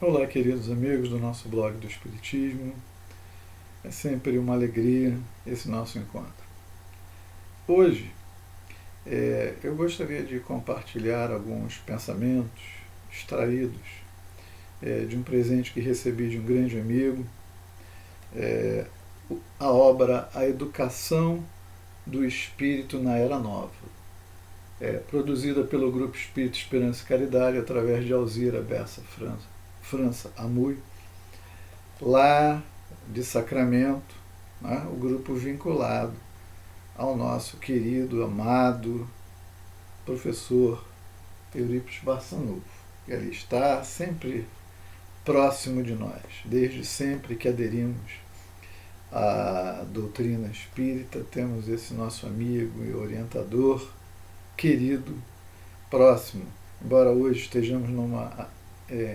Olá, queridos amigos do nosso blog do Espiritismo. É sempre uma alegria esse nosso encontro. Hoje, eu gostaria de compartilhar alguns pensamentos extraídos de um presente que recebi de um grande amigo, é, a obra A Educação do Espírito na Era Nova, produzida pelo Grupo Espírita Esperança e Caridade através de Alzira Bessa França Amui, lá de Sacramento, né, o grupo vinculado ao nosso querido, amado professor Eurípides Barçanufo, que ali está sempre próximo de nós, desde sempre que aderimos à doutrina espírita, temos esse nosso amigo e orientador querido, próximo, embora hoje estejamos numa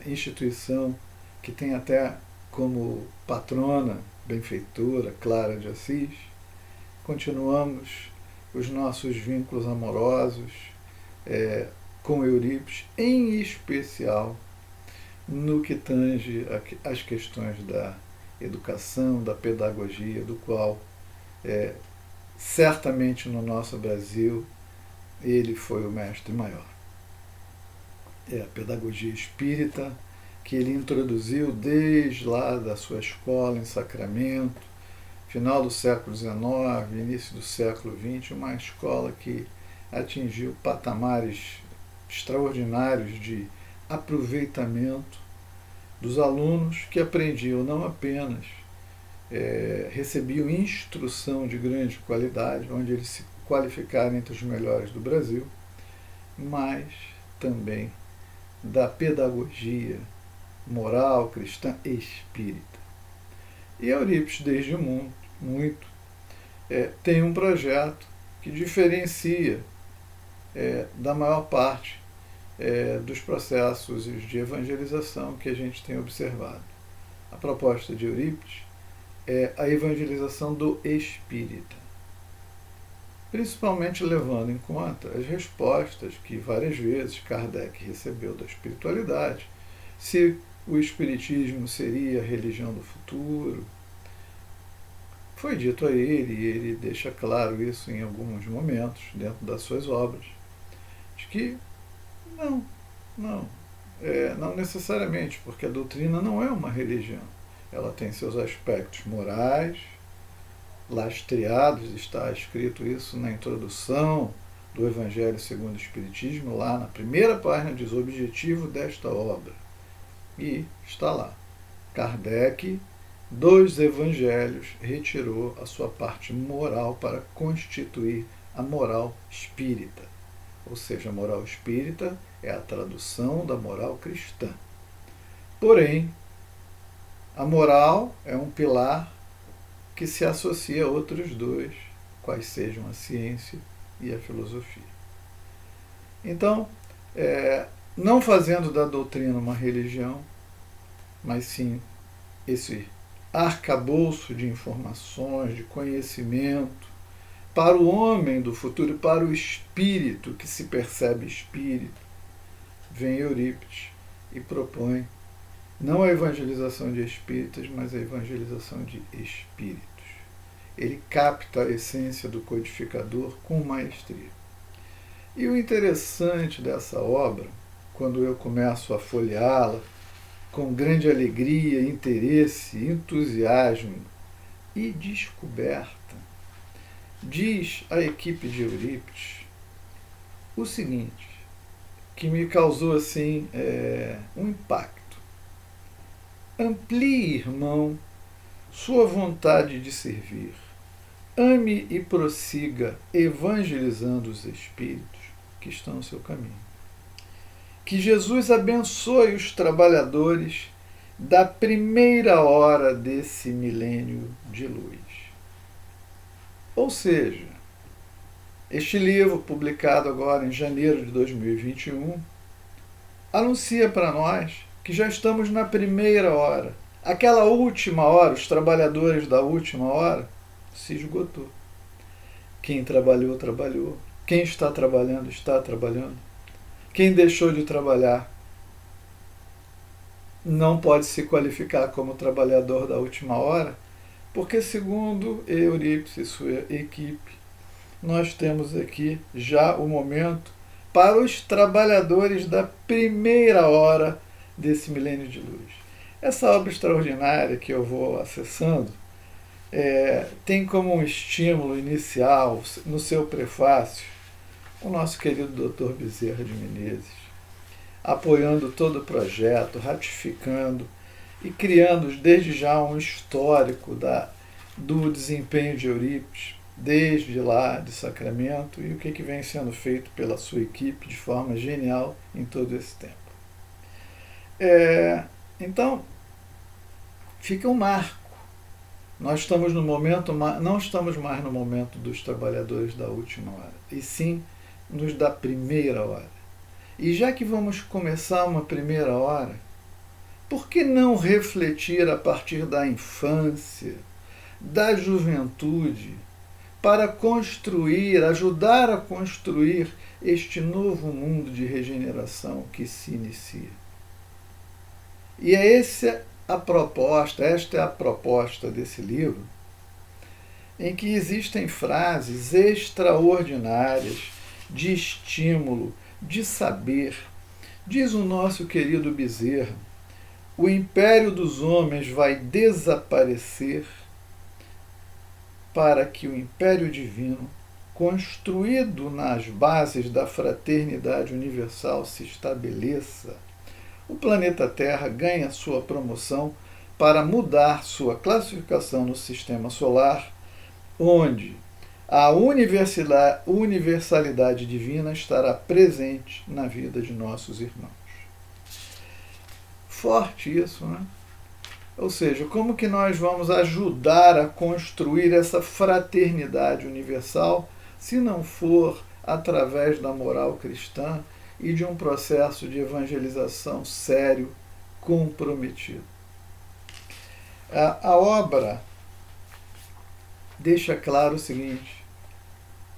instituição que tem até como patrona, benfeitora, Clara de Assis, continuamos os nossos vínculos amorosos com Eurípides, em especial no que tange às questões da educação, da pedagogia, do qual certamente no nosso Brasil ele foi o mestre maior. É a pedagogia espírita que ele introduziu desde lá da sua escola em Sacramento, final do século XIX, início do século XX, uma escola que atingiu patamares extraordinários de aproveitamento dos alunos que aprendiam não apenas, recebiam instrução de grande qualidade, onde eles se qualificaram entre os melhores do Brasil, mas também da pedagogia moral, cristã e espírita. E Eurípides, desde muito, tem um projeto que diferencia da maior parte dos processos de evangelização que a gente tem observado. A proposta de Eurípides é a evangelização do espírita, principalmente levando em conta as respostas que várias vezes Kardec recebeu da espiritualidade, se o espiritismo seria a religião do futuro. Foi dito a ele, e ele deixa claro isso em alguns momentos, dentro das suas obras, de que não necessariamente, porque a doutrina não é uma religião. Ela tem seus aspectos morais, lastreados, está escrito isso na introdução do Evangelho segundo o Espiritismo, lá na primeira página diz o objetivo desta obra. E está lá. Kardec, dos evangelhos, retirou a sua parte moral para constituir a moral espírita. Ou seja, a moral espírita é a tradução da moral cristã. Porém, a moral é um pilar que se associa a outros dois, quais sejam a ciência e a filosofia. Então, não fazendo da doutrina uma religião, mas sim esse arcabouço de informações, de conhecimento, para o homem do futuro, para o espírito que se percebe espírito, vem Eurípides e propõe não a evangelização de espíritas, mas a evangelização de espíritos. Ele capta a essência do codificador com maestria. E o interessante dessa obra, quando eu começo a folheá-la com grande alegria, interesse, entusiasmo e descoberta, diz a equipe de Eurípides o seguinte, que me causou assim um impacto. Amplie, irmão, sua vontade de servir. Ame e prossiga evangelizando os espíritos que estão no seu caminho. Que Jesus abençoe os trabalhadores da primeira hora desse milênio de luz. Ou seja, este livro, publicado agora em janeiro de 2021, anuncia para nós que já estamos na primeira hora. Aquela última hora, os trabalhadores da última hora, se esgotou. Quem trabalhou, trabalhou. Quem está trabalhando, está trabalhando. Quem deixou de trabalhar, não pode se qualificar como trabalhador da última hora, porque, segundo Eurípides e sua equipe, nós temos aqui já o momento para os trabalhadores da primeira hora desse milênio de luz. Essa obra extraordinária que eu vou acessando tem como um estímulo inicial, no seu prefácio, o nosso querido Dr. Bezerra de Menezes, apoiando todo o projeto, ratificando e criando desde já um histórico do desempenho de Eurípides, desde lá de Sacramento, e o que vem sendo feito pela sua equipe de forma genial em todo esse tempo. Então, fica um marco. Nós estamos no momento, não estamos mais no momento dos trabalhadores da última hora, e sim nos da primeira hora. E já que vamos começar uma primeira hora, por que não refletir a partir da infância, da juventude, para construir, ajudar a construir este novo mundo de regeneração que se inicia? E esta é a proposta desse livro, em que existem frases extraordinárias de estímulo, de saber. Diz o nosso querido Bezerra: o império dos homens vai desaparecer para que o império divino, construído nas bases da fraternidade universal, se estabeleça. O planeta Terra ganha sua promoção para mudar sua classificação no sistema solar, onde a universalidade divina estará presente na vida de nossos irmãos. Forte isso, né? Ou seja, como que nós vamos ajudar a construir essa fraternidade universal, se não for através da moral cristã e de um processo de evangelização sério, comprometido? A obra deixa claro o seguinte: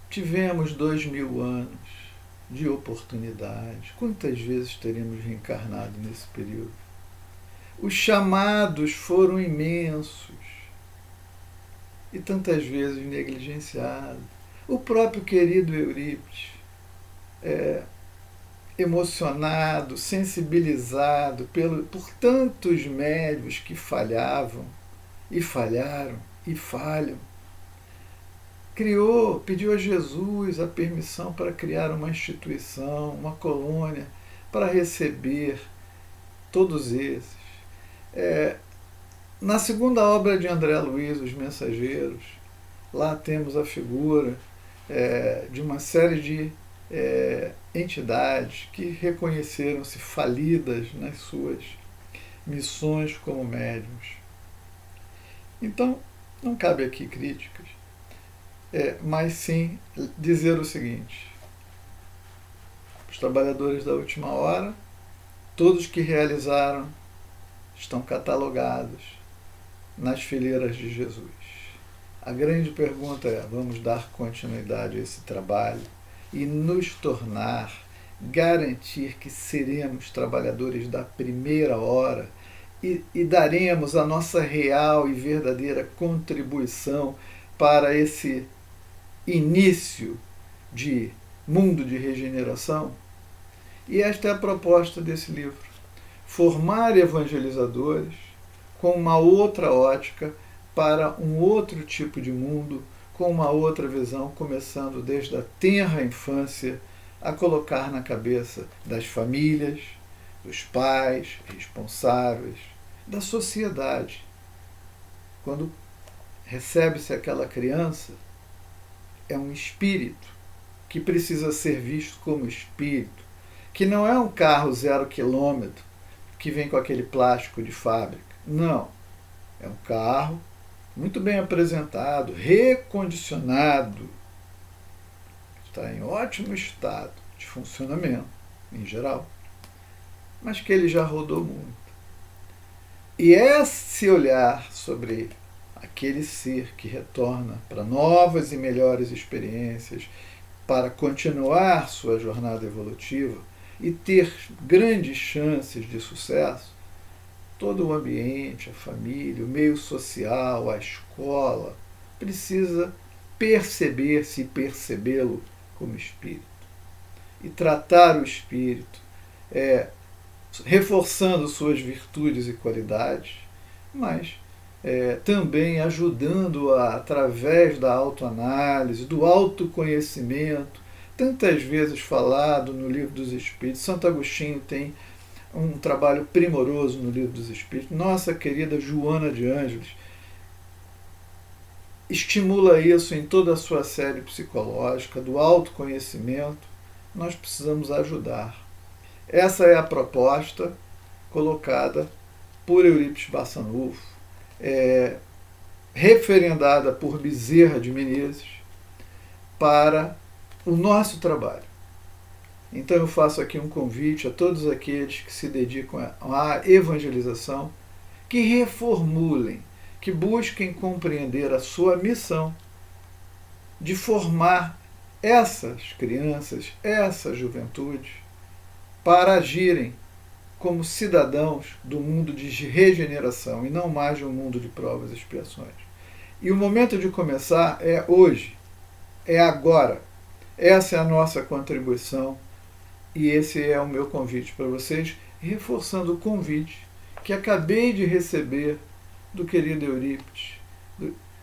tivemos 2000 anos de oportunidade. Quantas vezes teremos reencarnado nesse período? Os chamados foram imensos e tantas vezes negligenciados. O próprio querido Eurípides, emocionado, sensibilizado por tantos médios que falhavam e falharam e falham, pediu a Jesus a permissão para criar uma instituição, uma colônia, para receber todos esses. Na segunda obra de André Luiz, Os Mensageiros, lá temos a figura de uma série de entidades que reconheceram-se falidas nas suas missões como médiuns. Então, não cabe aqui críticas, mas sim dizer o seguinte: os trabalhadores da última hora, todos que realizaram, estão catalogados nas fileiras de Jesus. A grande pergunta é: vamos dar continuidade a esse trabalho e nos tornar, garantir que seremos trabalhadores da primeira hora e daremos a nossa real e verdadeira contribuição para esse início de mundo de regeneração? E esta é a proposta desse livro: formar evangelizadores com uma outra ótica para um outro tipo de mundo, com uma outra visão, começando desde a tenra infância, a colocar na cabeça das famílias, dos pais responsáveis, da sociedade. Quando recebe-se aquela criança, é um espírito que precisa ser visto como espírito, que não é um carro 0 quilômetro que vem com aquele plástico de fábrica. Não. É um carro muito bem apresentado, recondicionado, está em ótimo estado de funcionamento, em geral, mas que ele já rodou muito. E esse olhar sobre aquele ser que retorna para novas e melhores experiências, para continuar sua jornada evolutiva e ter grandes chances de sucesso, todo o ambiente, a família, o meio social, a escola, precisa perceber-se e percebê-lo como espírito. E tratar o espírito, reforçando suas virtudes e qualidades, mas também ajudando-a através da autoanálise, do autoconhecimento, tantas vezes falado no Livro dos Espíritos. Santo Agostinho tem um trabalho primoroso no Livro dos Espíritos. Nossa querida Joana de Ângeles estimula isso em toda a sua série psicológica, do autoconhecimento. Nós precisamos ajudar. Essa é a proposta colocada por Eurípides Barçanufo, referendada por Bezerra de Menezes, para o nosso trabalho. Então eu faço aqui um convite a todos aqueles que se dedicam à evangelização, que reformulem, que busquem compreender a sua missão de formar essas crianças, essa juventude, para agirem como cidadãos do mundo de regeneração e não mais de um mundo de provas e expiações. E o momento de começar é hoje, é agora. Essa é a nossa contribuição e esse é o meu convite para vocês, reforçando o convite que acabei de receber do querido Eurípides,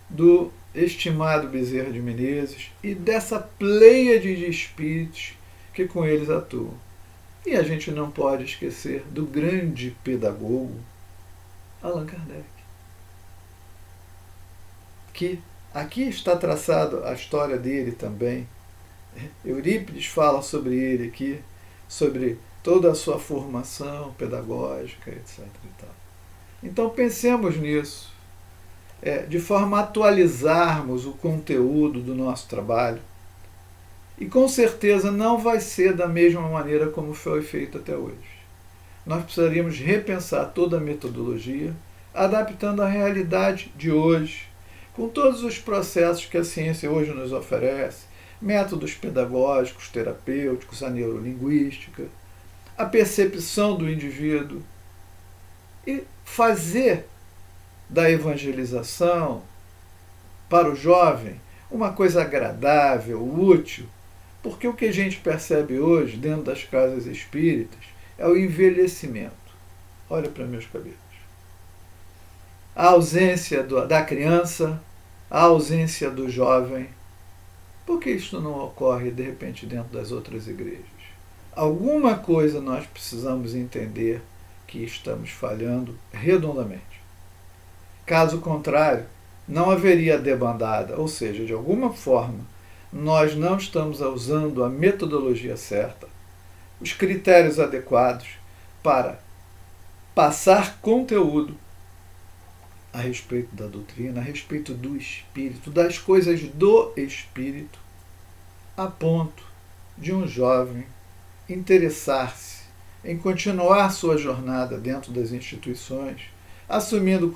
do estimado Bezerra de Menezes e dessa pleiade de espíritos que com eles atuam. E a gente não pode esquecer do grande pedagogo Allan Kardec, que aqui está traçado a história dele também. Eurípides fala sobre ele aqui, sobre toda a sua formação pedagógica, etc. E tal. Então pensemos nisso, de forma a atualizarmos o conteúdo do nosso trabalho. E com certeza não vai ser da mesma maneira como foi feito até hoje. Nós precisaríamos repensar toda a metodologia, adaptando à realidade de hoje, com todos os processos que a ciência hoje nos oferece, métodos pedagógicos, terapêuticos, a neurolinguística, a percepção do indivíduo, e fazer da evangelização para o jovem uma coisa agradável, útil, porque o que a gente percebe hoje dentro das casas espíritas é o envelhecimento. Olha para meus cabelos. A ausência da criança, a ausência do jovem. Por que isso não ocorre, de repente, dentro das outras igrejas? Alguma coisa nós precisamos entender que estamos falhando redondamente. Caso contrário, não haveria debandada, ou seja, de alguma forma, nós não estamos usando a metodologia certa, os critérios adequados para passar conteúdo a respeito da doutrina, a respeito do espírito, das coisas do espírito, a ponto de um jovem interessar-se em continuar sua jornada dentro das instituições, assumindo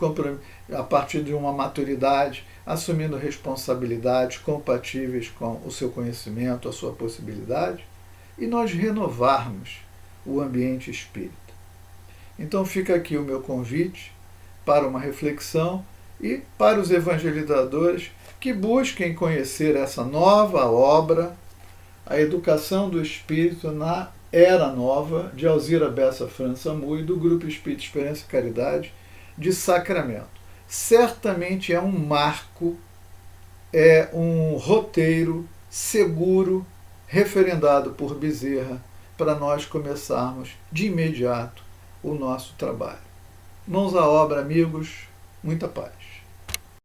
a partir de uma maturidade, assumindo responsabilidades compatíveis com o seu conhecimento, a sua possibilidade, e nós renovarmos o ambiente espírita. Então fica aqui o meu convite para uma reflexão e para os evangelizadores que busquem conhecer essa nova obra, a educação do espírito na Era Nova, de Alzira Bessa França Mui, do Grupo Espírita Esperança e Caridade, de Sacramento. Certamente é um marco, é um roteiro seguro, referendado por Bezerra, para nós começarmos de imediato o nosso trabalho. Mãos à obra, amigos, muita paz.